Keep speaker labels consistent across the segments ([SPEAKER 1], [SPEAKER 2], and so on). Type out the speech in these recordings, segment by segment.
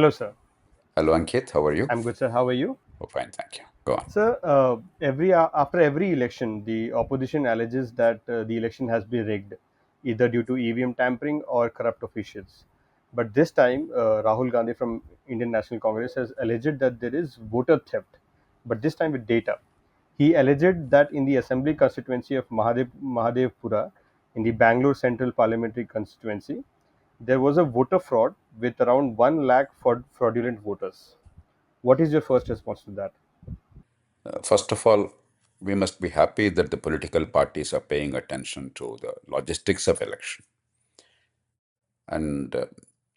[SPEAKER 1] Hello, sir.
[SPEAKER 2] Hello, Ankit. How are you?
[SPEAKER 1] I'm good, sir. How are you?
[SPEAKER 2] Oh, fine, thank you. Go on.
[SPEAKER 1] Sir, after every election, the opposition alleges that the election has been rigged, either due to EVM tampering or corrupt officials. But this time, Rahul Gandhi from Indian National Congress has alleged that there is voter theft, but this time with data. He alleged that in the assembly constituency of Mahadevpura, in the Bangalore Central Parliamentary constituency, there was a voter fraud with around 1 lakh fraudulent voters. What is your first response to that?
[SPEAKER 2] First of all, we must be happy that the political parties are paying attention to the logistics of election. And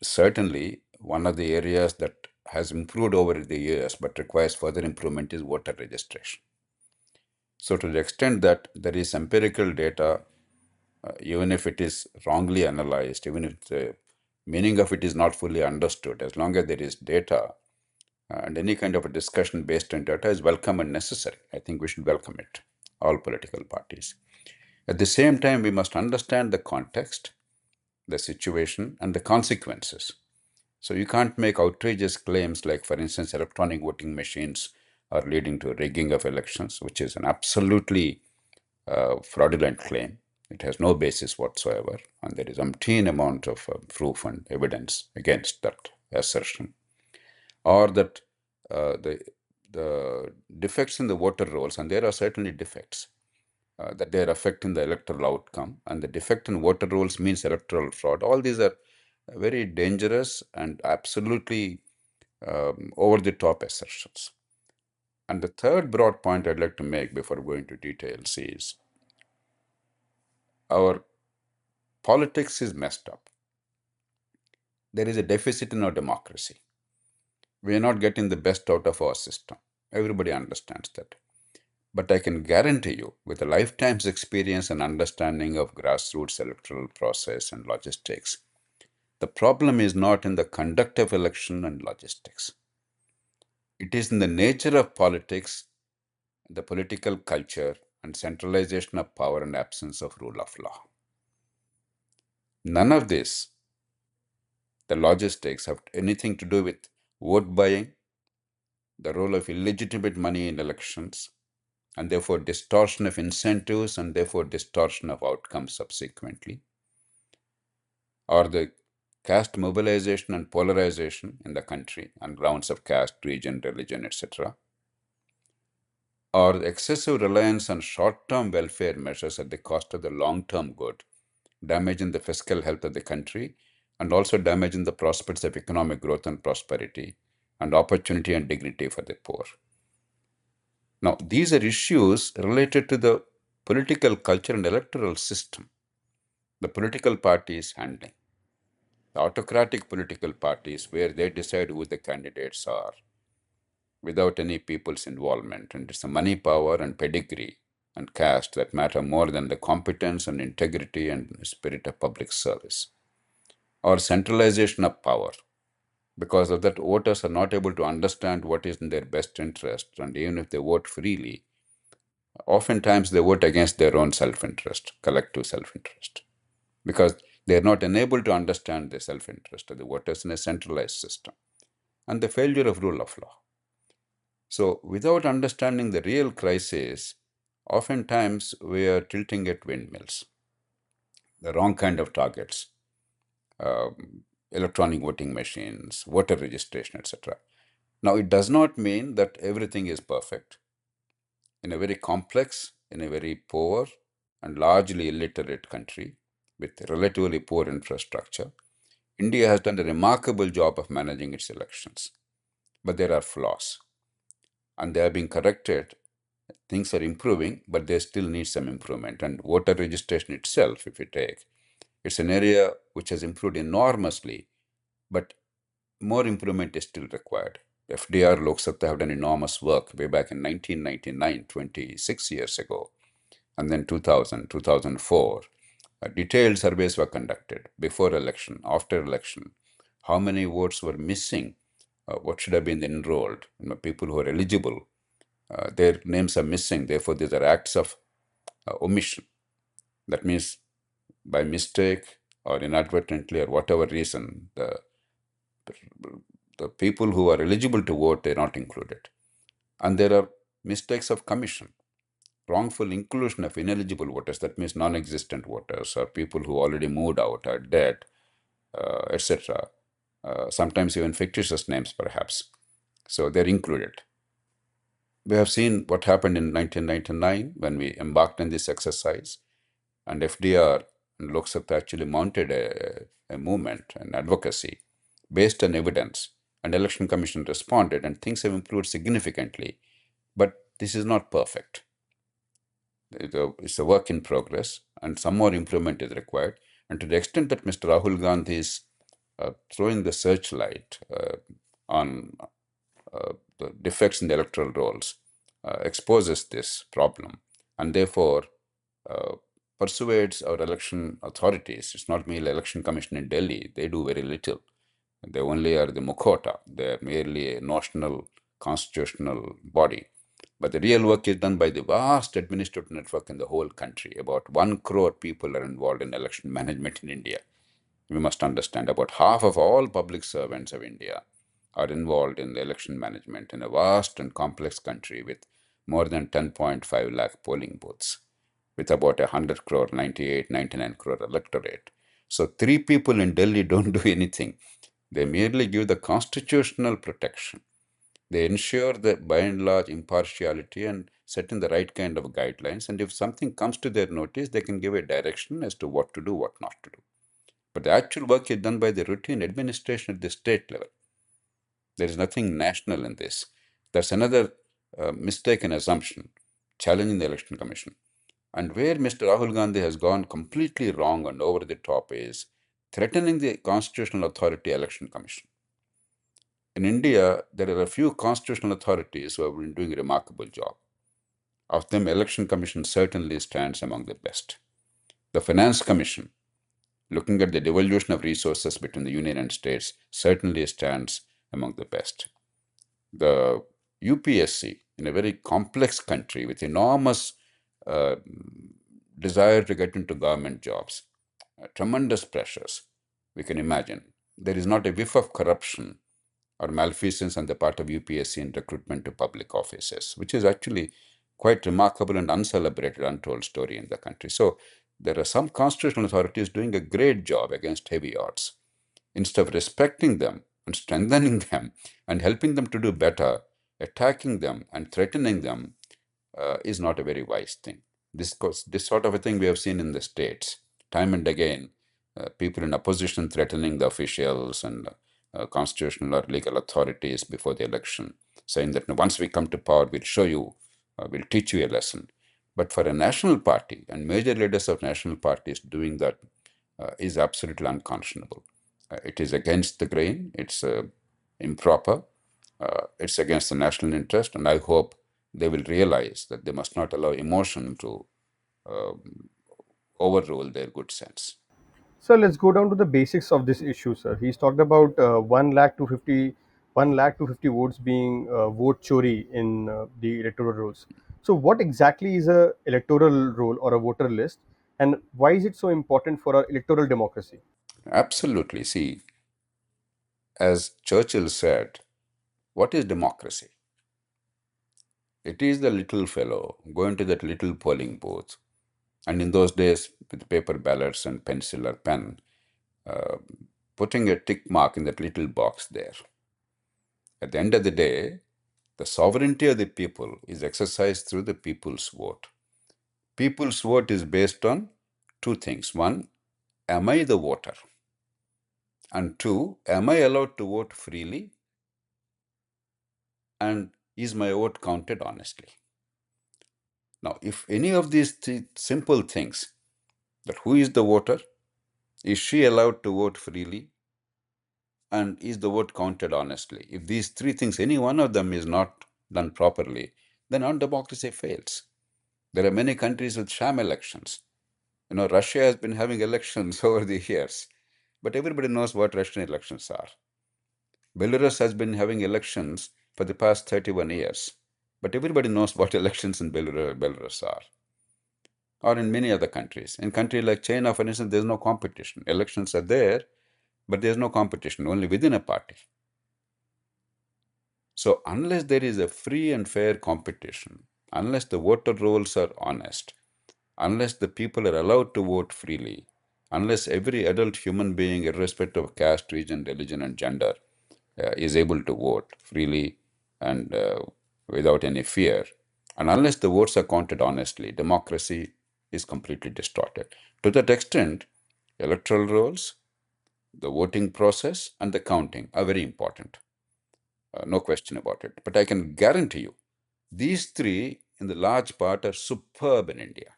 [SPEAKER 2] certainly, one of the areas that has improved over the years but requires further improvement is voter registration. So, to the extent that there is empirical data, even if it is wrongly analyzed, even if the meaning of it is not fully understood, as long as there is data, and any kind of a discussion based on data is welcome and necessary. I think we should welcome it, all political parties. At the same time, we must understand the context, the situation, and the consequences. So you can't make outrageous claims like, for instance, electronic voting machines are leading to rigging of elections, which is an absolutely fraudulent claim. It has no basis whatsoever, and there is umpteen amount of proof and evidence against that assertion. Or that uh, the the defects in the voter rolls, and there are certainly defects that they are affecting the electoral outcome, and the defect in voter rolls means electoral fraud. All these are very dangerous and absolutely over the top assertions. And the third broad point I'd like to make before going to details is our politics is messed up. There is a deficit in our democracy. We are not getting the best out of our system. Everybody understands that. But I can guarantee you, with a lifetime's experience and understanding of grassroots electoral process and logistics, the problem is not in the conduct of election and logistics. It is in the nature of politics, the political culture, and centralization of power and absence of rule of law. None of this, the logistics, have anything to do with vote buying, the role of illegitimate money in elections, and therefore distortion of incentives and therefore distortion of outcomes subsequently, or the caste mobilization and polarization in the country on grounds of caste, region, religion, etc., or the excessive reliance on short term welfare measures at the cost of the long term good, damaging the fiscal health of the country and also damaging the prospects of economic growth and prosperity and opportunity and dignity for the poor. Now, these are issues related to the political culture and electoral system the political parties handling. The autocratic political parties, where they decide who the candidates are without any people's involvement, and it's the money, power, and pedigree and caste that matter more than the competence and integrity and spirit of public service. Or centralization of power. Because of that, voters are not able to understand what is in their best interest, and even if they vote freely, oftentimes they vote against their own self interest, collective self interest, because they are not enabled to understand the self interest of the voters in a centralized system, and the failure of rule of law. So, without understanding the real crisis, oftentimes we are tilting at windmills, the wrong kind of targets, electronic voting machines, voter registration, etc. Now, it does not mean that everything is perfect. In a very complex, in a very poor and largely illiterate country with relatively poor infrastructure, India has done a remarkable job of managing its elections. But there are flaws, and they are being corrected. Things are improving, but they still need some improvement. And voter registration itself, if you take, it's an area which has improved enormously, but more improvement is still required. FDR Lok Satta have done enormous work way back in 1999, 26 years ago, and then 2000, 2004. Detailed surveys were conducted before election, after election. How many votes were missing? What should have been enrolled? People who are eligible, their names are missing. Therefore, these are acts of omission. That means by mistake or inadvertently or whatever reason, the people who are eligible to vote, they're not included. And there are mistakes of commission, wrongful inclusion of ineligible voters, that means non-existent voters or people who already moved out, are dead, etc. Sometimes even fictitious names, perhaps. So they're included. We have seen what happened in 1999 when we embarked on this exercise, and FDR and Lok Sabha actually mounted a movement, an advocacy based on evidence, and Election Commission responded, and things have improved significantly. But this is not perfect. It's a work in progress, and some more improvement is required. And to the extent that Mr. Rahul Gandhi is throwing the searchlight on the defects in the electoral rolls, exposes this problem, and therefore uh, persuades our election authorities. It's not merely election commission in Delhi; they do very little. They only are the Mukhota. They are merely a notional constitutional body. But the real work is done by the vast administrative network in the whole country. About 1 crore people are involved in election management in India. We must understand about half of all public servants of India are involved in the election management in a vast and complex country with more than 10.5 lakh polling booths, with about 100 crore, 98, 99 crore electorate. So, three people in Delhi don't do anything. They merely give the constitutional protection. They ensure that by and large impartiality and set in the right kind of guidelines. And if something comes to their notice, they can give a direction as to what to do, what not to do. But the actual work is done by the routine administration at the state level. There is nothing national in this. That's another mistaken assumption, challenging the election commission. And where Mr. Rahul Gandhi has gone completely wrong and over the top is threatening the constitutional authority election commission. In India, there are a few constitutional authorities who have been doing a remarkable job. Of them, election commission certainly stands among the best. The finance commission, looking at the devolution of resources between the union and states, certainly stands among the best. The UPSC, in a very complex country with enormous uh, desire to get into government jobs, tremendous pressures, we can imagine. There is not a whiff of corruption or malfeasance on the part of UPSC in recruitment to public offices, which is actually quite remarkable and uncelebrated, untold story in the country. So there are some constitutional authorities doing a great job against heavy odds. Instead of respecting them and strengthening them and helping them to do better, attacking them and threatening them is not a very wise thing. This sort of a thing we have seen in the States time and again, people in opposition threatening the officials and constitutional or legal authorities before the election, saying that, "No, once we come to power, we'll show you, we'll teach you a lesson." But for a national party and major leaders of national parties doing that is absolutely unconscionable. It is against the grain, it's improper, it's against the national interest, and I hope they will realize that they must not allow emotion to uh, overrule their good sense.
[SPEAKER 1] So let's go down to the basics of this issue, sir. He's talked about 1 lakh to 50 votes being vote chori in the electoral rolls. So what exactly is a electoral roll or a voter list, and why is it so important for our electoral democracy?
[SPEAKER 2] Absolutely. See, as Churchill said, what is democracy? It is the little fellow going to that little polling booth, and in those days, with paper ballots and pencil or pen, uh, putting a tick mark in that little box there. At the end of the day, the sovereignty of the people is exercised through the people's vote. People's vote is based on two things. One, am I the voter? And two, am I allowed to vote freely? And is my vote counted honestly? Now, if any of these three simple things, that who is the voter? Is she allowed to vote freely? And is the vote counted honestly? If these three things, any one of them is not done properly, then our democracy fails. There are many countries with sham elections. Russia has been having elections over the years, but everybody knows what Russian elections are. Belarus has been having elections for the past 31 years, but everybody knows what elections in Belarus are. Or in many other countries. In countries like China, for instance, there's no competition. Elections are there, but there's no competition, only within a party. So unless there is a free and fair competition, unless the voter rolls are honest, unless the people are allowed to vote freely, unless every adult human being, irrespective of caste, region, religion, and gender, is able to vote freely and without any fear, and unless the votes are counted honestly, democracy is completely distorted. To that extent, electoral rolls, the voting process, and the counting are very important. No question about it. But I can guarantee you, these three, in the large part, are superb in India.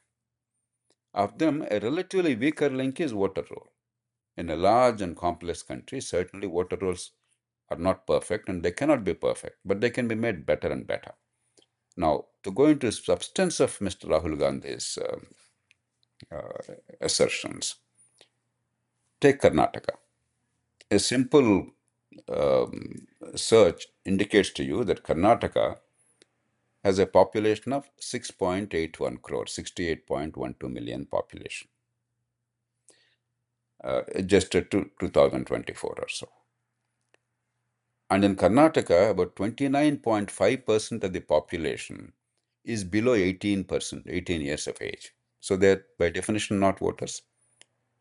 [SPEAKER 2] Of them, a relatively weaker link is voter roll. In a large and complex country, certainly voter rolls are not perfect and they cannot be perfect, but they can be made better and better. Now, to go into substance of Mr. Rahul Gandhi's assertions, take Karnataka. A simple search indicates to you that Karnataka has a population of 6.81 crores, 68.12 million population, just to 2024 or so. And in Karnataka, about 29.5% of the population is below 18%, 18 years of age. So they're by definition not voters.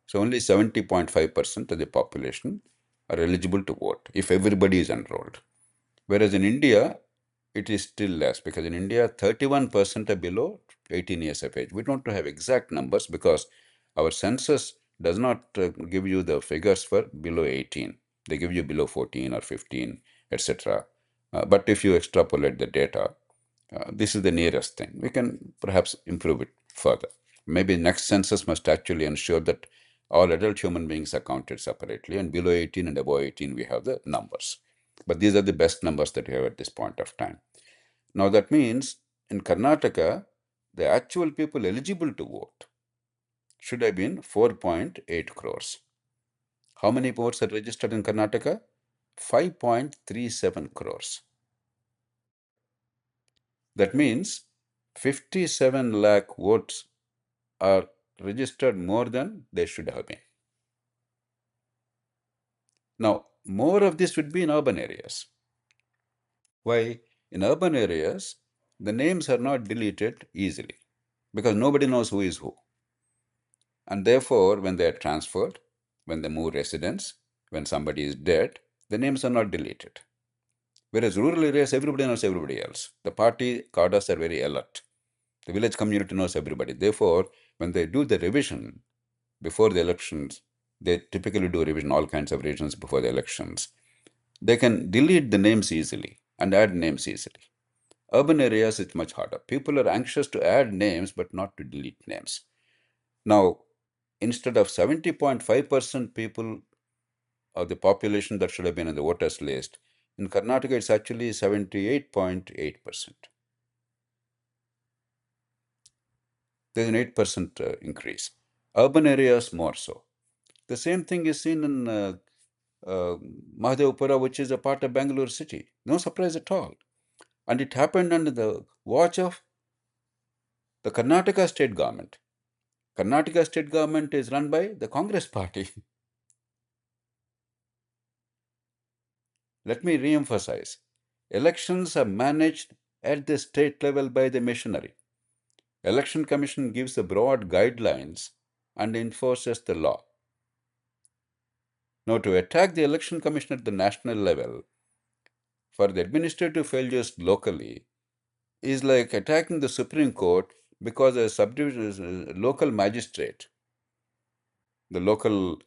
[SPEAKER 2] So only 70.5% of the population are eligible to vote if everybody is enrolled. Whereas in India, it is still less because in India, 31% are below 18 years of age. We don't have exact numbers because our census does not give you the figures for below 18. They give you below 14 or 15, etc. But if you extrapolate the data, this is the nearest thing. We can perhaps improve it further. Maybe next census must actually ensure that all adult human beings are counted separately, and below 18 and above 18, we have the numbers. But these are the best numbers that we have at this point of time. Now, that means in Karnataka, the actual people eligible to vote should have been 4.8 crores. How many votes are registered in Karnataka? 5.37 crores. That means 57 lakh votes are registered more than they should have been. Now, more of this would be in urban areas. Why? In urban areas, the names are not deleted easily because nobody knows who is who. And therefore, when they are transferred, when they move residence, when somebody is dead, the names are not deleted. Whereas rural areas, everybody knows everybody else. The party cadres are very alert. The village community knows everybody. Therefore, when they do the revision before the elections, they typically do revision all kinds of revisions before the elections. They can delete the names easily and add names easily. Urban areas, it's much harder. People are anxious to add names but not to delete names. Now, instead of 70.5% people of the population that should have been on the voters list, in Karnataka it's actually 78.8%. There's an 8% increase. Urban areas more so. The same thing is seen in Mahadevapura, which is a part of Bangalore city. No surprise at all. And it happened under the watch of the Karnataka state government. Karnataka state government is run by the Congress party. Let me re-emphasize. Elections are managed at the state level by the machinery. Election Commission gives the broad guidelines and enforces the law. Now, to attack the Election Commission at the national level for the administrative failures locally is like attacking the Supreme Court because a local magistrate, the local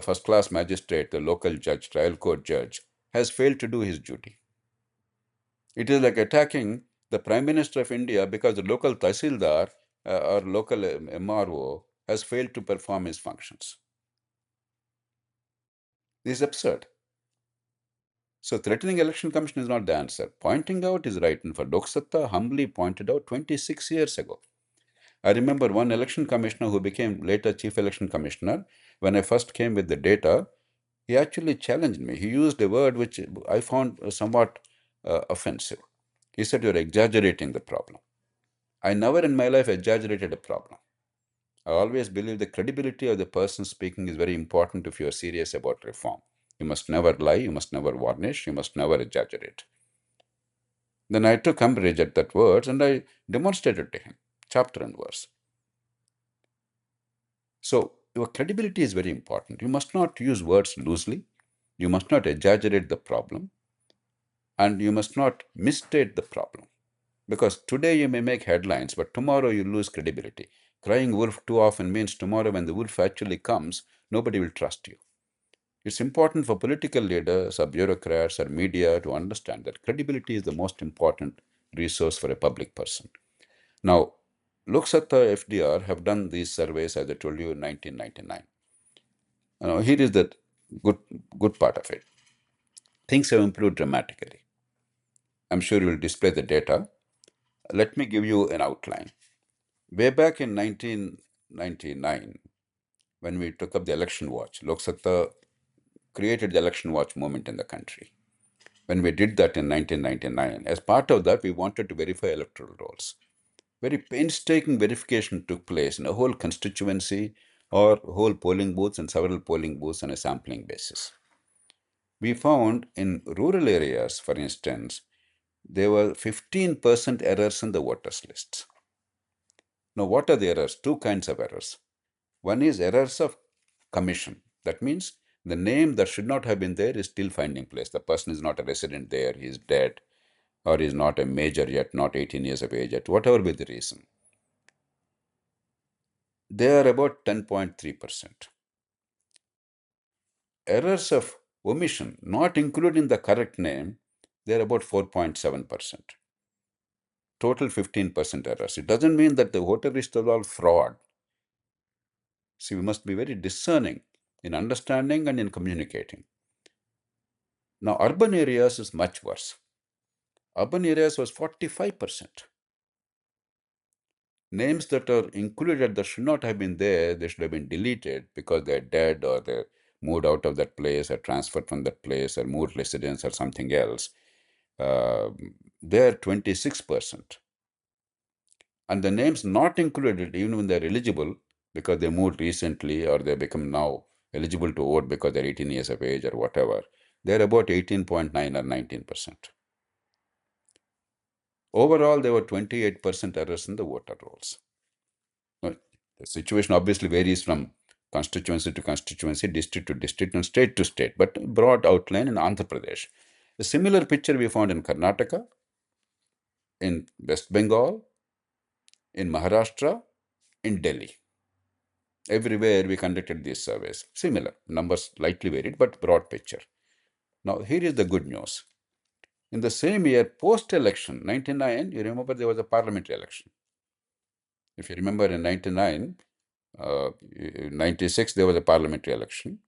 [SPEAKER 2] first class magistrate, the local judge, trial court judge, has failed to do his duty. It is like attacking the Prime Minister of India because the local Tahsildar or local MRO has failed to perform his functions. This is absurd. So threatening election commission is not the answer. Pointing out is right. And for Lok Satta humbly pointed out 26 years ago. I remember one election commissioner who became later chief election commissioner. When I first came with the data, he actually challenged me. He used a word which I found somewhat offensive. He said, "You're exaggerating the problem." I never in my life exaggerated a problem. I always believe the credibility of the person speaking is very important if you are serious about reform. You must never lie, you must never varnish, you must never exaggerate. Then I took umbrage at that words and I demonstrated to him, chapter and verse. So your credibility is very important. You must not use words loosely. You must not exaggerate the problem, and you must not misstate the problem. Because today you may make headlines, but tomorrow you lose credibility. Crying wolf too often means tomorrow when the wolf actually comes, nobody will trust you. It's important for political leaders or bureaucrats or media to understand that credibility is the most important resource for a public person. Now, Loksata FDR have done these surveys, as I told you, in 1999. Now, here is the good, good part of it. Things have improved dramatically. I'm sure you will display the data. Let me give you an outline. Way back in 1999, when we took up the election watch, Lok Satta created the election watch movement in the country. When we did that in 1999, as part of that, we wanted to verify electoral rolls. Very painstaking verification took place in a whole constituency or whole polling booths and several polling booths on a sampling basis. We found in rural areas, for instance, there were 15% errors in the voters lists. Now, what are the errors? Two kinds of errors. One is errors of commission. That means the name that should not have been there is still finding place. The person is not a resident there, he is dead, or is not a major yet, not 18 years of age yet, whatever be the reason. They are about 10.3%. Errors of omission, not including the correct name, they are about 4.7%. Total 15% errors. It doesn't mean that the voter list is all fraud. See, we must be very discerning in understanding and in communicating. Now, urban areas is much worse. Urban areas was 45%. Names that are included that should not have been there, they should have been deleted because they're dead or they're moved out of that place or transferred from that place or moved residence or something else. Uh, they're 26%. And the names not included, even when they're eligible, because they moved recently or they become now eligible to vote because they're 18 years of age or whatever, they're about 18.9 or 19%. Overall, there were 28% errors in the voter rolls. Now, the situation obviously varies from constituency to constituency, district to district, and state to state, but broad outline in Andhra Pradesh. A similar picture we found in Karnataka, in West Bengal, in Maharashtra, in Delhi. Everywhere we conducted these surveys. Similar, numbers slightly varied, but broad picture. Now, here is the good news. In the same year, post-election, 99, you remember there was a parliamentary election. If you remember in 99, 96, there was a parliamentary election.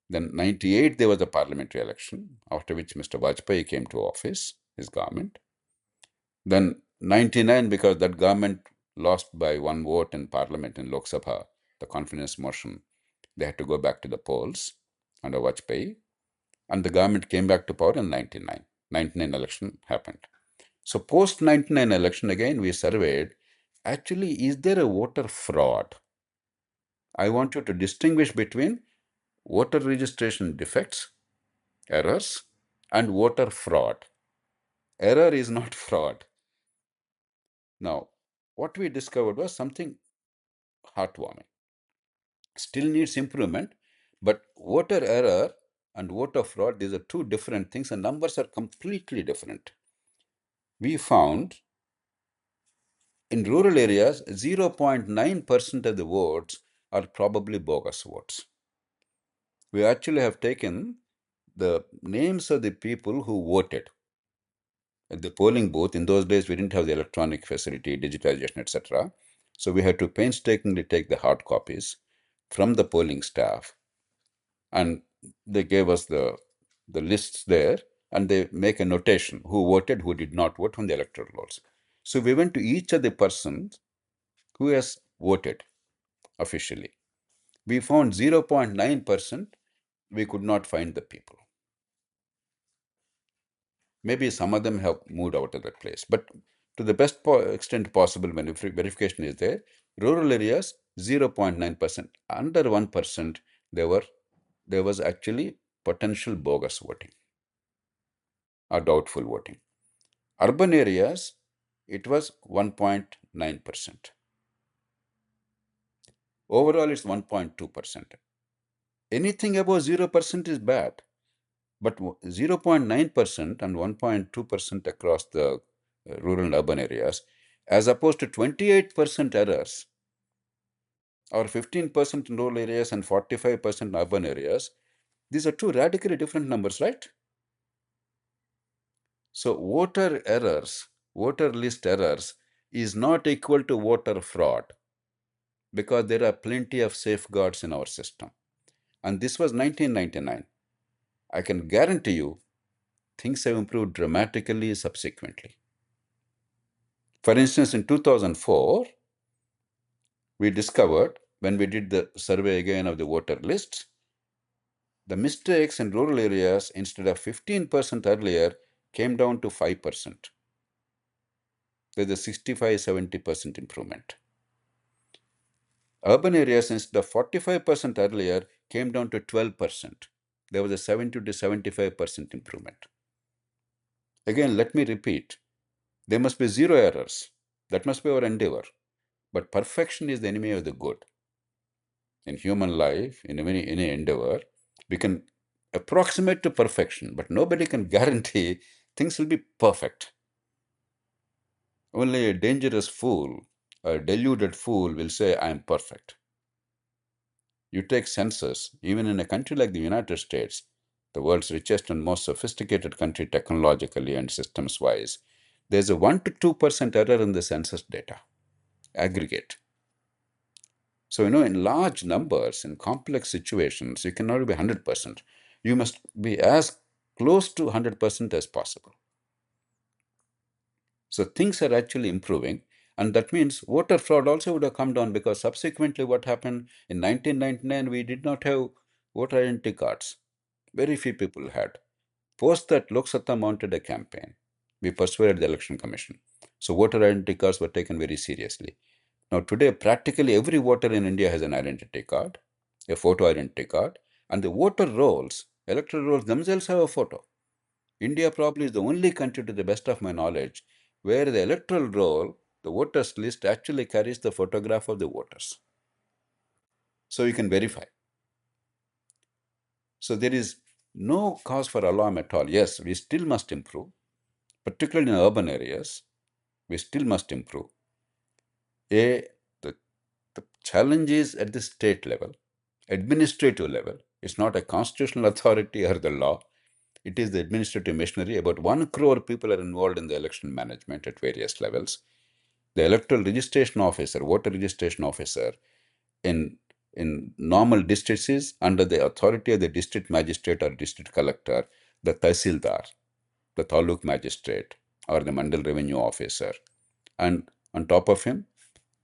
[SPEAKER 2] Then 98, there was a parliamentary election, after which Mr. Vajpayee came to office, his government. Then 99, because that government lost by one vote in parliament in Lok Sabha, the confidence motion, they had to go back to the polls under Vajpayee. And the government came back to power in 99. 99 election happened. So post 99 election, again, we surveyed, actually, is there a voter fraud? I want you to distinguish between voter registration defects, errors, and voter fraud. Error is not fraud. Now, what we discovered was something heartwarming. Still needs improvement, but voter error and voter fraud, these are two different things, and numbers are completely different. We found in rural areas, 0.9% of the votes are probably bogus votes. We actually have taken the names of the people who voted at the polling booth. In those days, we didn't have the electronic facility, digitization, etc. So we had to painstakingly take the hard copies from the polling staff, and they gave us the lists there, and they make a notation who voted, who did not vote from the electoral rolls. So we went to each of the persons who has voted officially. We found 0.9%, we could not find the people. Maybe some of them have moved out of that place, but to the best extent possible, when verification is there, rural areas 0.9%, under 1%, there was actually potential bogus voting or doubtful voting. Urban areas, it was 1.9%. Overall, it's 1.2%. Anything above 0% is bad, but 0.9% and 1.2% across the rural and urban areas, as opposed to 28% errors or 15% in rural areas and 45% in urban areas, these are two radically different numbers, right? So voter list errors is not equal to voter fraud because there are plenty of safeguards in our system. And this was 1999. I can guarantee you things have improved dramatically subsequently. For instance, in 2004, we discovered when we did the survey again of the voter lists, the mistakes in rural areas instead of 15% earlier came down to 5%. There's a 65-70% improvement. Urban areas instead of 45% earlier came down to 12%. There was a 70 to 75% improvement. Again, let me repeat, there must be zero errors. That must be our endeavor. But perfection is the enemy of the good. In human life, in any endeavor, we can approximate to perfection, but nobody can guarantee things will be perfect. Only a dangerous fool, a deluded fool will say, I am perfect. You take census, even in a country like the United States, the world's richest and most sophisticated country technologically and systems wise, there's a 1 to 2% error in the census data, aggregate. So, in large numbers, in complex situations, you cannot be 100%. You must be as close to 100% as possible. So, things are actually improving. And that means voter fraud also would have come down because subsequently, what happened in 1999, we did not have voter identity cards. Very few people had. Post that, Lok Satta mounted a campaign. We persuaded the election commission. So, voter identity cards were taken very seriously. Now, today, practically every voter in India has an identity card, a photo identity card, and the voter rolls, electoral rolls themselves have a photo. India probably is the only country, to the best of my knowledge, where the electoral roll, the voters list, actually carries the photograph of the voters. So you can verify. So there is no cause for alarm at all. Yes, we still must improve, particularly in urban areas. We still must improve. A, the, the challenge is at the state level, administrative level. It's not a constitutional authority or the law. It is the administrative machinery. About 1 crore people are involved in the election management at various levels. The electoral registration officer, voter registration officer in normal districts is under the authority of the district magistrate or district collector, the tahsildar, the taluk magistrate, or the mandal revenue officer. And on top of him,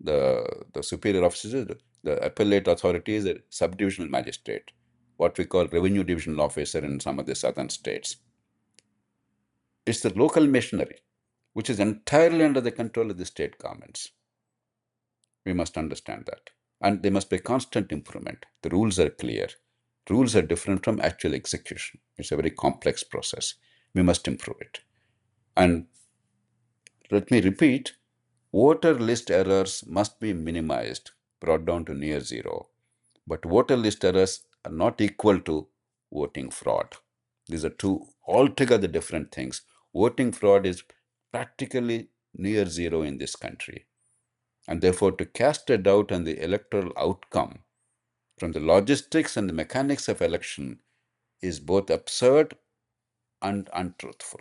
[SPEAKER 2] the superior officer, the appellate authority is the subdivisional magistrate, what we call revenue divisional officer in some of the southern states. It's the local machinery, which is entirely under the control of the state governments. We must understand that. And there must be constant improvement. The rules are clear. Rules are different from actual execution. It's a very complex process. We must improve it. And let me repeat, voter list errors must be minimized, brought down to near zero. But voter list errors are not equal to voting fraud. These are two altogether different things. Voting fraud is practically near zero in this country. And therefore, to cast a doubt on the electoral outcome from the logistics and the mechanics of election is both absurd and untruthful.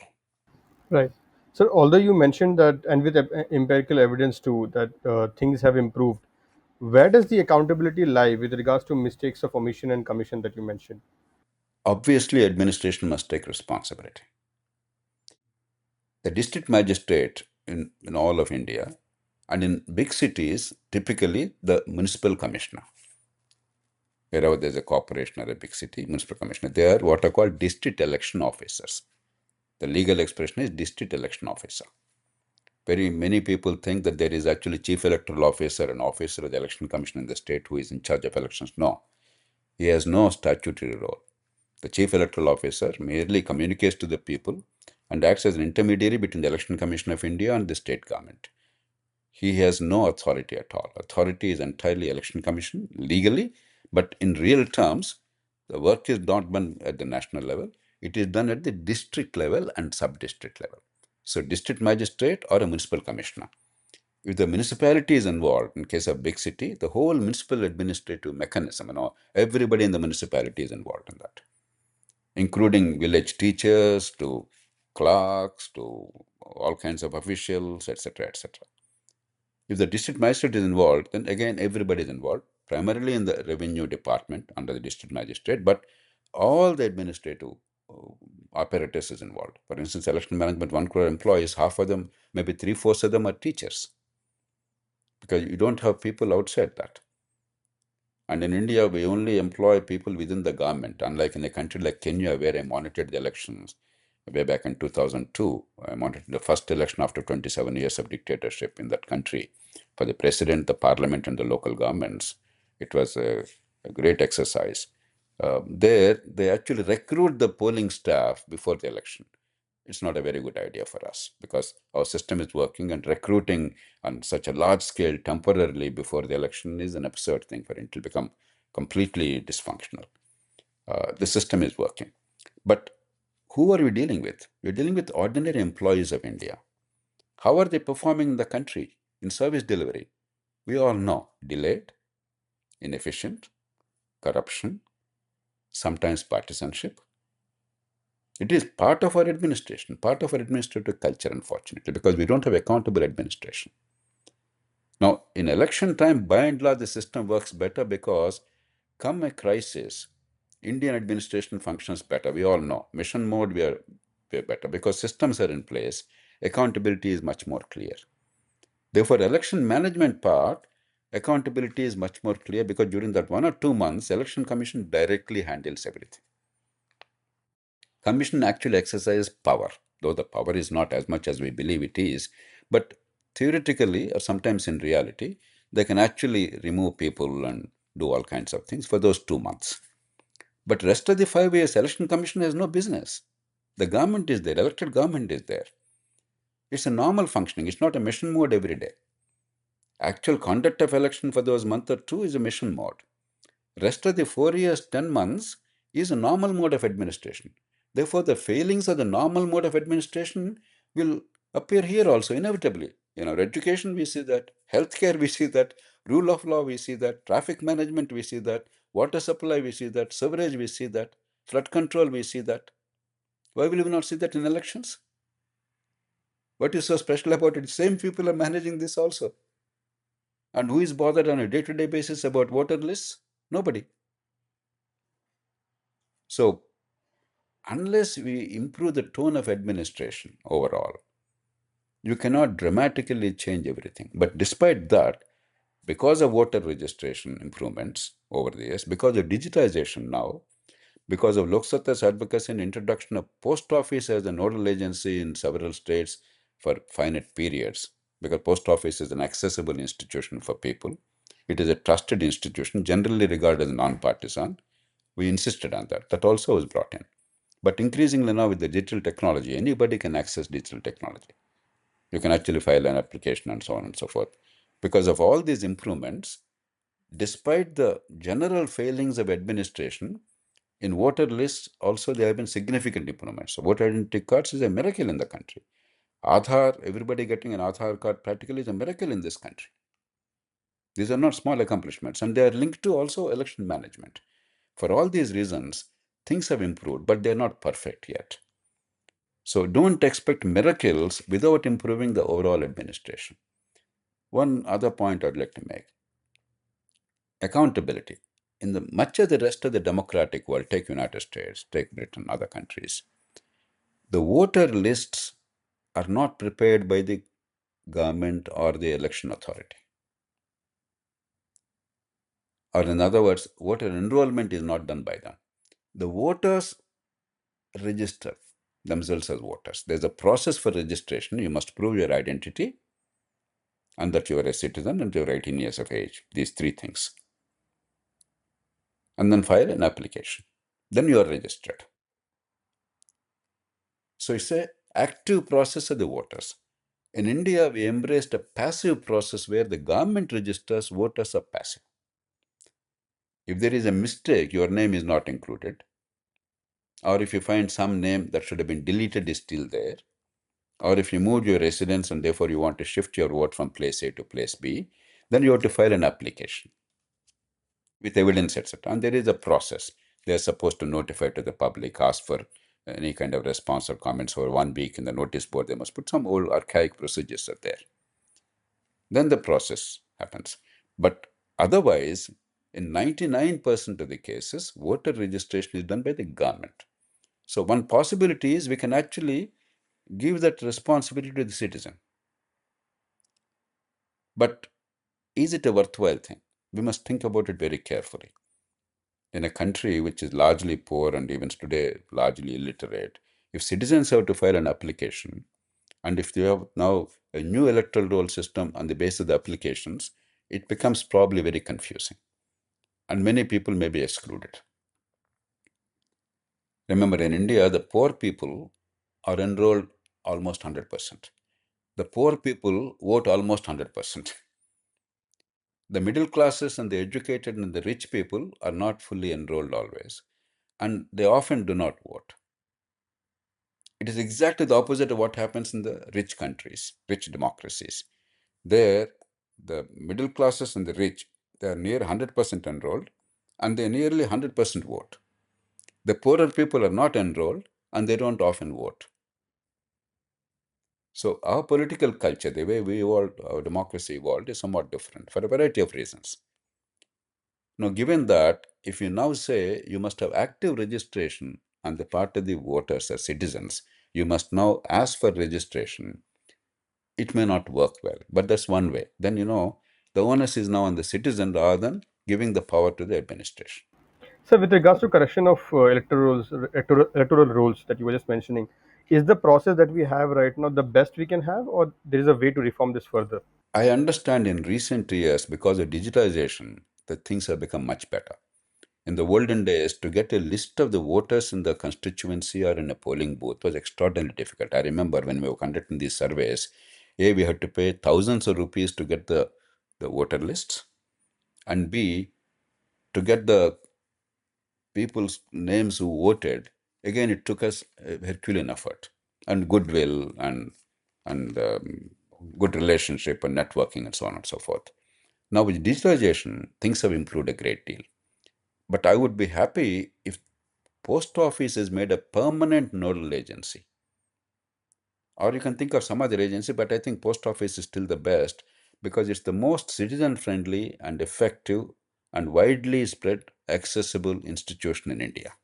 [SPEAKER 1] Right. So, although you mentioned that, and with empirical evidence too, that things have improved, where does the accountability lie with regards to mistakes of omission and commission that you mentioned?
[SPEAKER 2] Obviously, administration must take responsibility. The district magistrate in all of India and in big cities, typically the municipal commissioner. Wherever there's a corporation or a big city, municipal commissioner, they are what are called district election officers. The legal expression is district election officer. Very many people think that there is actually chief electoral officer and officer of the election commission in the state who is in charge of elections. No, he has no statutory role. The chief electoral officer merely communicates to the people and acts as an intermediary between the Election Commission of India and the state government. He has no authority at all. Authority is entirely Election Commission legally, but in real terms, the work is not done at the national level. It is done at the district level and sub-district level. So district magistrate or a municipal commissioner. If the municipality is involved, in case of big city, the whole municipal administrative mechanism, everybody in the municipality is involved in that, including village teachers to clerks to all kinds of officials, etc., etc. If the district magistrate is involved, then again everybody is involved, primarily in the revenue department under the district magistrate, but all the administrative uh, apparatus is involved. For instance, election management, 1 crore employees, half of them, maybe three-fourths of them are teachers, because you don't have people outside that. And in India, we only employ people within the government, unlike in a country like Kenya, where I monitored the elections way back in 2002. I monitored the first election after 27 years of dictatorship in that country for the president, the parliament, and the local governments. It was a great exercise. There, they actually recruit the polling staff before the election. It's not a very good idea for us because our system is working, and recruiting on such a large scale temporarily before the election is an absurd thing for it to become completely dysfunctional. The system is working. But who are we dealing with? We're dealing with ordinary employees of India. How are they performing in the country in service delivery? We all know delayed, inefficient, corruption, sometimes partisanship. It is part of our administration, part of our administrative culture, unfortunately, because we don't have accountable administration. Now, in election time, by and large, the system works better because come a crisis, Indian administration functions better. We all know. Mission mode, we're better because systems are in place. Accountability is much more clear. Therefore, election management part, accountability is much more clear because during that 1 or 2 months, election commission directly handles everything. Commission actually exercises power, though the power is not as much as we believe it is, but theoretically or sometimes in reality, they can actually remove people and do all kinds of things for those 2 months. But rest of the 5 years, election commission has no business. The government is there, elected government is there. It's a normal functioning. It's not a mission mode every day. Actual conduct of election for those month or two is a mission mode. Rest of the 4 years, 10 months is a normal mode of administration. Therefore, the failings of the normal mode of administration will appear here also inevitably. In our education, we see that. Healthcare, we see that. Rule of law, we see that. Traffic management, we see that. Water supply, we see that. Sewerage, we see that. Flood control, we see that. Why will we not see that in elections? What is so special about it? Same people are managing this also. And who is bothered on a day-to-day basis about voter lists? Nobody. So unless we improve the tone of administration overall, you cannot dramatically change everything. But despite that, because of voter registration improvements over the years, because of digitization now, because of Lok Satta's advocacy and introduction of post office as a nodal agency in several states for finite periods, because post office is an accessible institution for people, it is a trusted institution, generally regarded as non-partisan. We insisted on that. That also was brought in. But increasingly now with the digital technology, anybody can access digital technology. You can actually file an application and so on and so forth. Because of all these improvements, despite the general failings of administration, in voter lists also there have been significant improvements. So voter identity cards is a miracle in the country. Aadhaar, everybody getting an Aadhaar card practically is a miracle in this country. These are not small accomplishments, and they are linked to also election management. For all these reasons, things have improved, but they're not perfect yet. So don't expect miracles without improving the overall administration. One other point I'd like to make, accountability. In the much of the rest of the democratic world, take United States, take Britain, other countries, the voter lists are not prepared by the government or the election authority. Or in other words, voter enrollment is not done by them. The voters register themselves as voters. There's a process for registration. You must prove your identity and that you are a citizen and you're 18 years of age. These three things. And then file an application. Then you are registered. So it's a active process of the voters. In India, we embraced a passive process where the government registers voters are passive. If there is a mistake, your name is not included, or if you find some name that should have been deleted is still there, or if you moved your residence and therefore you want to shift your vote from place A to place B, then you have to file an application with evidence, etc. And there is a process. They are supposed to notify to the public, ask for any kind of response or comments for 1 week in the notice board. They must put some old archaic procedures are there. Then the process happens. But otherwise, in 99% of the cases, voter registration is done by the government. So one possibility is we can actually give that responsibility to the citizen. But is it a worthwhile thing? We must think about it very carefully. In a country which is largely poor and even today largely illiterate, if citizens have to file an application, and if they have now a new electoral roll system on the basis of the applications, it becomes probably very confusing. And many people may be excluded. Remember, in India, the poor people are enrolled almost 100%. The poor people vote almost 100%. The middle classes and the educated and the rich people are not fully enrolled always, and they often do not vote. It is exactly the opposite of what happens in the rich countries, rich democracies. There, the middle classes and the rich, they are near 100% enrolled, and they nearly 100% vote. The poorer people are not enrolled, and they don't often vote. So our political culture, the way we evolved, our democracy evolved, is somewhat different for a variety of reasons. Now, given that, if you now say you must have active registration on the part of the voters or citizens, you must now ask for registration, it may not work well. But that's one way. Then, the onus is now on the citizen rather than giving the power to the administration.
[SPEAKER 1] So, with regards to correction of electoral rules that you were just mentioning, is the process that we have right now the best we can have, or there is a way to reform this further?
[SPEAKER 2] I understand in recent years, because of digitalization, that things have become much better. In the olden days, to get a list of the voters in the constituency or in a polling booth was extraordinarily difficult. I remember when we were conducting these surveys, A, we had to pay thousands of rupees to get the voter lists, and B, to get the people's names who voted. Again, it took us a Herculean effort and goodwill and good relationship and networking and so on and so forth. Now, with digitalization, things have improved a great deal. But I would be happy if post office is made a permanent nodal agency. Or you can think of some other agency, but I think post office is still the best because it's the most citizen friendly and effective and widely spread accessible institution in India.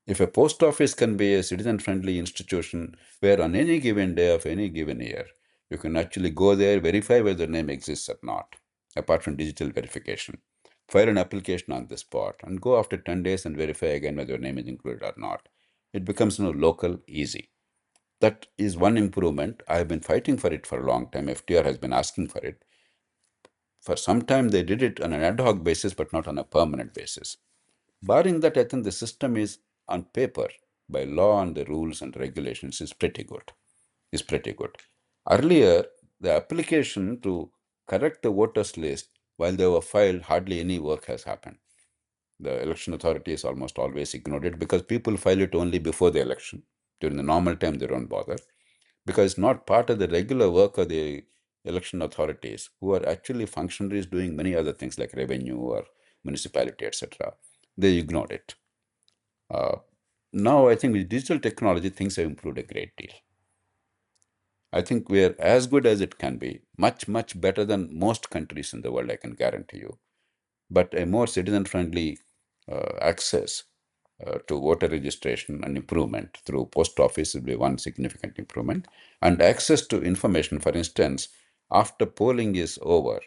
[SPEAKER 2] If a post office can be a citizen friendly institution where on any given day of any given year, you can actually go there, verify whether the name exists or not, apart from digital verification, file an application on the spot, and go after 10 days and verify again whether your name is included or not. It becomes local, easy. That is one improvement. I have been fighting for it for a long time. FTR has been asking for it. For some time, they did it on an ad hoc basis, but not on a permanent basis. Barring that, I think the system is on paper, by law and the rules and regulations, is pretty good. Is pretty good. Earlier, the application to correct the voters list while they were filed, hardly any work has happened. The election authorities almost always ignored it because people file it only before the election. During the normal time, they don't bother because it's not part of the regular work of the election authorities, who are actually functionaries doing many other things like revenue or municipality, etc. They ignored it. Uh, Now, I think with digital technology, things have improved a great deal. I think we are as good as it can be, much, much better than most countries in the world, I can guarantee you. But a more citizen friendly access to voter registration and improvement through post office will be one significant improvement. And access to information, for instance, after polling is over,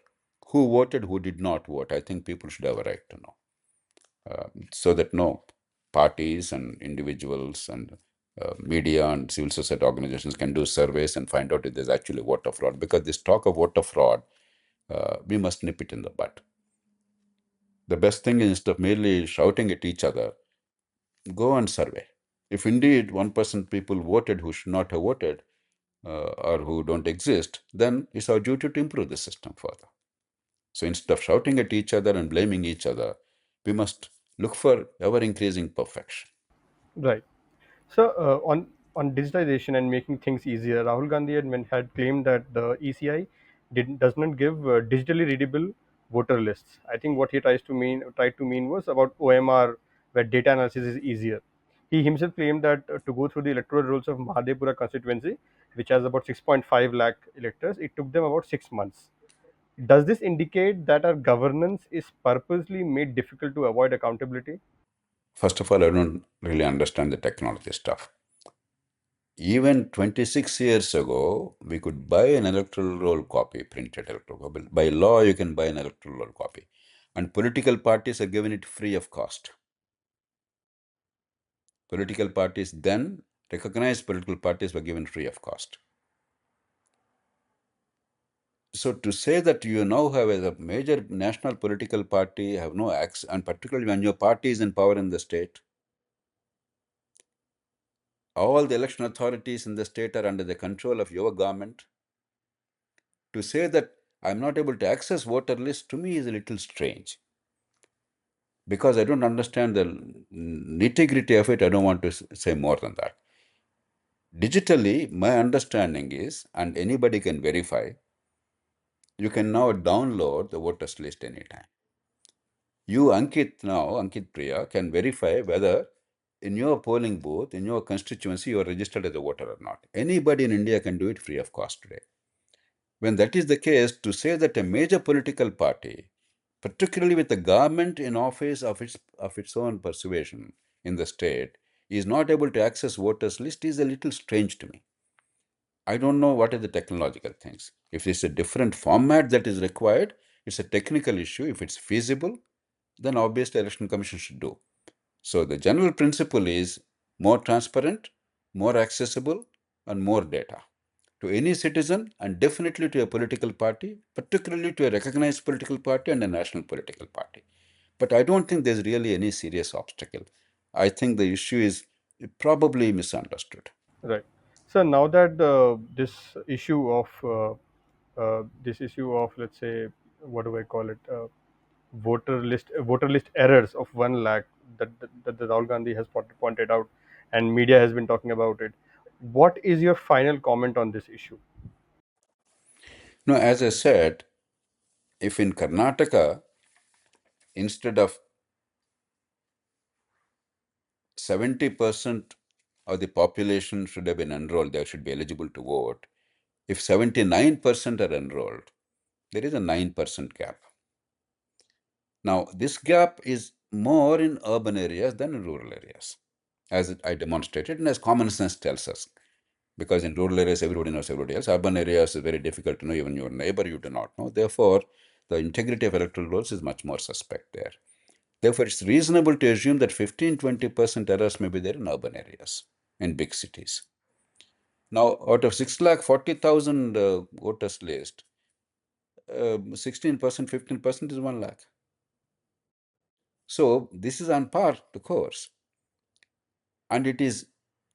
[SPEAKER 2] who voted, who did not vote, I think people should have a right to know. So that no parties and individuals and media and civil society organizations can do surveys and find out if there's actually voter fraud. Because this talk of voter fraud, we must nip it in the bud. The best thing is, instead of merely shouting at each other, go and survey. If indeed 1% people voted who should not have voted or who don't exist, then it's our duty to improve the system further. So instead of shouting at each other and blaming each other, we must look for ever increasing perfection.
[SPEAKER 1] Right. So on digitization and making things easier, Rahul Gandhi had claimed that the ECI does not give digitally readable voter lists. I think what he tried to mean was about OMR, where data analysis is easier. He himself claimed that to go through the electoral rolls of Mahadevpura constituency, which has about 6.5 lakh electors, it took them about 6 months. Does this indicate that our governance is purposely made difficult to avoid accountability?
[SPEAKER 2] First of all, I don't really understand the technology stuff. Even 26 years ago, we could buy an electoral roll copy, printed electoral copy. By law, you can buy an electoral roll copy. And political parties are given it free of cost. Political parties then, recognized political parties were given free of cost. So to say that you now have a major national political party have no access, and particularly when your party is in power in the state, all the election authorities in the state are under the control of your government. To say that I'm not able to access voter list to me is a little strange. Because I don't understand the nitty-gritty of it, I don't want to say more than that. Digitally, my understanding is, and anybody can verify, you can now download the voters list anytime. You, Ankit Priya, can verify whether in your polling booth, in your constituency, you are registered as a voter or not. Anybody in India can do it free of cost today. When that is the case, to say that a major political party, particularly with the government in office of its own persuasion in the state, is not able to access voters list is a little strange to me. I don't know what are the technological things. If it's a different format that is required, it's a technical issue. If it's feasible, then obviously election commission should do. So the general principle is more transparent, more accessible, and more data to any citizen, and definitely to a political party, particularly to a recognized political party and a national political party. But I don't think there's really any serious obstacle. I think the issue is probably misunderstood.
[SPEAKER 1] Right. So now that this issue of, let's say, what do I call it, voter list errors of 1 lakh that the Rahul Gandhi has pointed out, and media has been talking about it. What is your final comment on this issue?
[SPEAKER 2] No, as I said, if in Karnataka, instead of 70% of the population should have been enrolled, they should be eligible to vote. If 79% are enrolled, there is a 9% gap. Now, this gap is more in urban areas than in rural areas, as I demonstrated, and as common sense tells us. Because in rural areas, everybody knows everybody else. Urban areas is very difficult to know, even your neighbor you do not know. Therefore, the integrity of electoral rolls is much more suspect there. Therefore, it's reasonable to assume that 15-20% errors may be there in urban areas, in big cities. Now, out of 6,40,000 voters list, 16%, 15% is 1 lakh. So, this is on par the course. And it is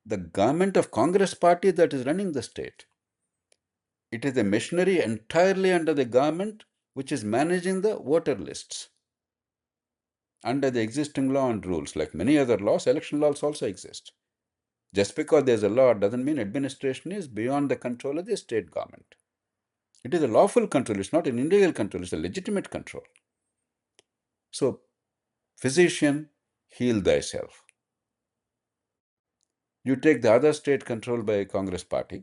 [SPEAKER 2] the government of Congress party that is running the state. It is a machinery entirely under the government which is managing the voter lists. Under the existing law and rules, like many other laws, election laws also exist. Just because there's a law doesn't mean administration is beyond the control of the state government. It is a lawful control, it's not an illegal control, it's a legitimate control. So, physician, heal thyself. You take the other state controlled by Congress party,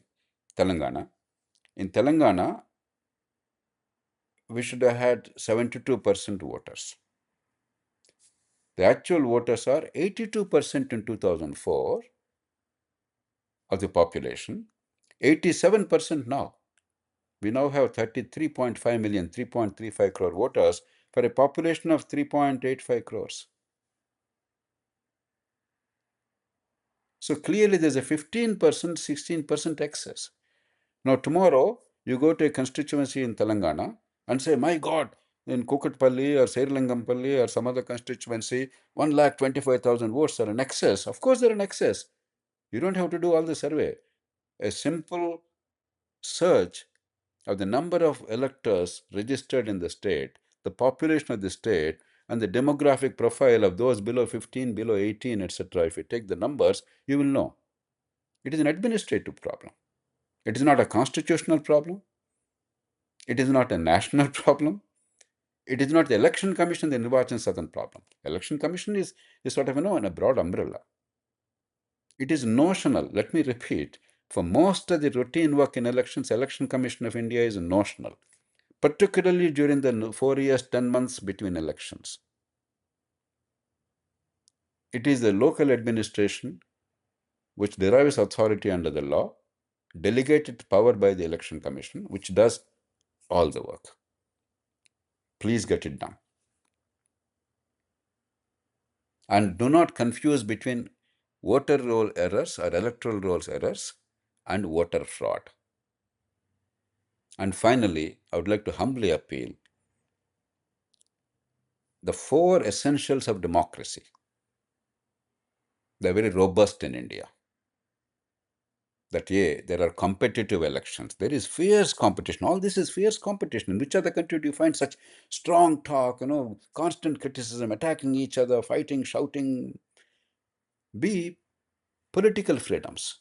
[SPEAKER 2] Telangana. In Telangana, we should have had 72% voters. The actual voters are 82% in 2004 of the population, 87% now. We now have 33.5 million, 3.35 crore voters for a population of 3.85 crores. So clearly there's a 15%, 16% excess. Now tomorrow you go to a constituency in Telangana and say, my God, in Kukatpalli or Serilingampalli or some other constituency, 1,25,000 votes are in excess. Of course they're in excess. You don't have to do all the survey. A simple search of the number of electors registered in the state, the population of the state, and the demographic profile of those below 15, below 18, etc. If you take the numbers, you will know. It is an administrative problem. It is not a constitutional problem. It is not a national problem. It is not the election commission, the Nirvachan Southern problem. Election commission is sort of, in a broad umbrella. It is notional. Let me repeat. For most of the routine work in elections, Election Commission of India is notional, particularly during the 4 years, 10 months between elections. It is the local administration which derives authority under the law, delegated power by the Election Commission, which does all the work. Please get it done. And do not confuse between voter roll errors or electoral rolls errors and voter fraud. And finally, I would like to humbly appeal the four essentials of democracy. They're very robust in India. That there are competitive elections. There is fierce competition. All this is fierce competition. In which other country do you find such strong talk, constant criticism, attacking each other, fighting, shouting? B, political freedoms.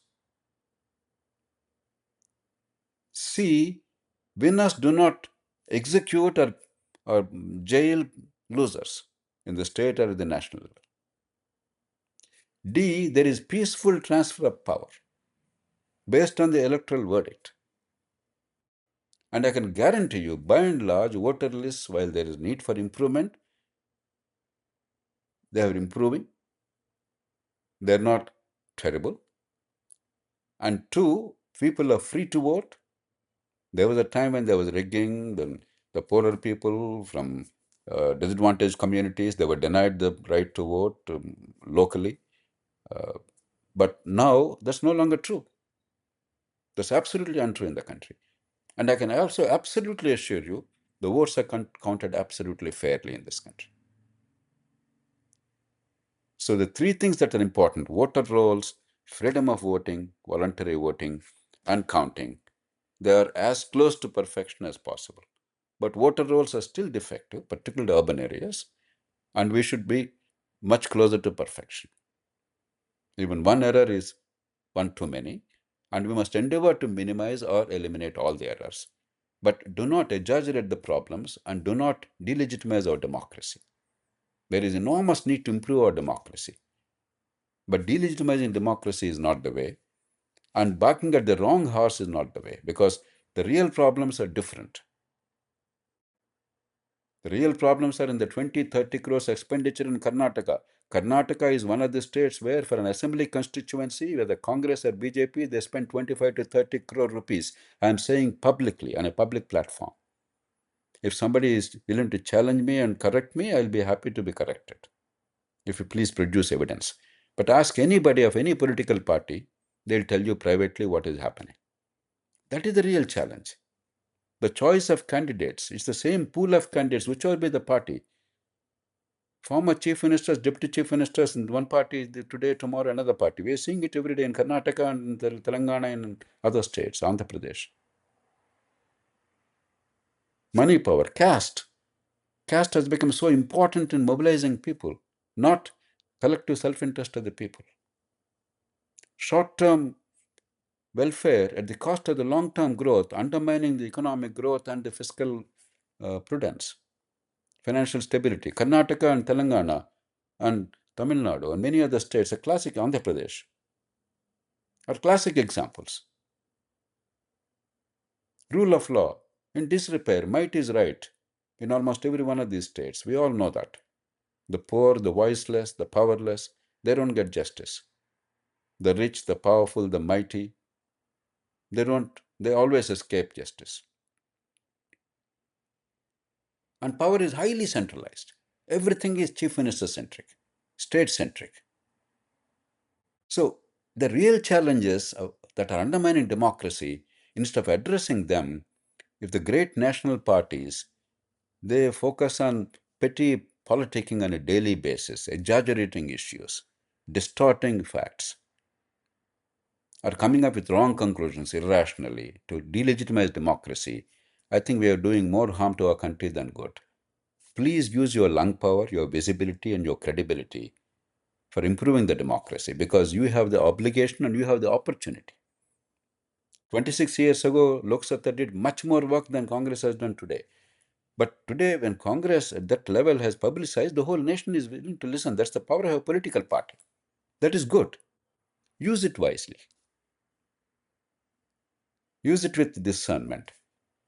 [SPEAKER 2] C, winners do not execute or jail losers in the state or the national level. D, there is peaceful transfer of power based on the electoral verdict. And I can guarantee you, by and large, voter lists, while there is need for improvement, they are improving. They're not terrible. And two, people are free to vote. There was a time when there was rigging, the poorer people from disadvantaged communities, they were denied the right to vote locally. But now that's no longer true. That's absolutely untrue in the country. And I can also absolutely assure you, the votes are counted absolutely fairly in this country. So the three things that are important: voter rolls, freedom of voting, voluntary voting, and counting, they are as close to perfection as possible. But voter rolls are still defective, particularly in urban areas, and we should be much closer to perfection. Even one error is one too many, and we must endeavor to minimize or eliminate all the errors. But do not exaggerate the problems and do not delegitimize our democracy. There is enormous need to improve our democracy. But delegitimizing democracy is not the way, and barking at the wrong horse is not the way, because the real problems are different. The real problems are in the 20, 30 crores expenditure in Karnataka. Karnataka is one of the states where, for an assembly constituency, whether Congress or BJP, they spend 25 to 30 crore rupees. I am saying publicly on a public platform. If somebody is willing to challenge me and correct me, I'll be happy to be corrected. If you please produce evidence. But ask anybody of any political party, they'll tell you privately what is happening. That is the real challenge. The choice of candidates is the same pool of candidates, whichever be the party. Former chief ministers, deputy chief ministers in one party, today, tomorrow, another party. We are seeing it every day in Karnataka and Telangana and other states, Andhra Pradesh. Money power, caste. Caste has become so important in mobilizing people, not collective self-interest of the people. Short-term welfare at the cost of the long-term growth, undermining the economic growth and the fiscal prudence, financial stability. Karnataka and Telangana and Tamil Nadu and many other states, a classic Andhra Pradesh, are classic examples. Rule of law, in disrepair, might is right in almost every one of these states. We all know that. The poor, the voiceless, the powerless, they don't get justice. The rich, the powerful, the mighty, they always escape justice. And power is highly centralized. Everything is chief minister centric, state centric. So the real challenges that are undermining democracy, instead of addressing them, if the great national parties, they focus on petty politicking on a daily basis, exaggerating issues, distorting facts, are coming up with wrong conclusions irrationally to delegitimize democracy, I think we are doing more harm to our country than good. Please use your lung power, your visibility, and your credibility for improving the democracy because you have the obligation and you have the opportunity. 26 years ago, Lok Sabha did much more work than Congress has done today. But today, when Congress at that level has publicized, the whole nation is willing to listen. That's the power of a political party. That is good. Use it wisely. Use it with discernment.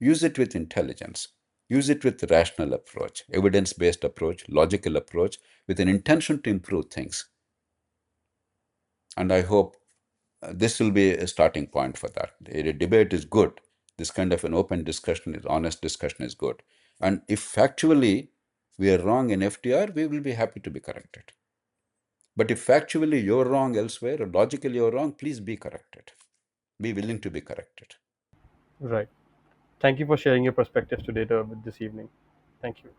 [SPEAKER 2] Use it with intelligence. Use it with rational approach, evidence-based approach, logical approach, with an intention to improve things. And I hope this will be a starting point for that. The debate is good. This kind of an open discussion, is honest discussion is good. And if factually we are wrong in FDR, we will be happy to be corrected. But if factually you're wrong elsewhere or logically you're wrong, please be corrected. Be willing to be corrected.
[SPEAKER 1] Right. Thank you for sharing your perspectives today this evening. Thank you.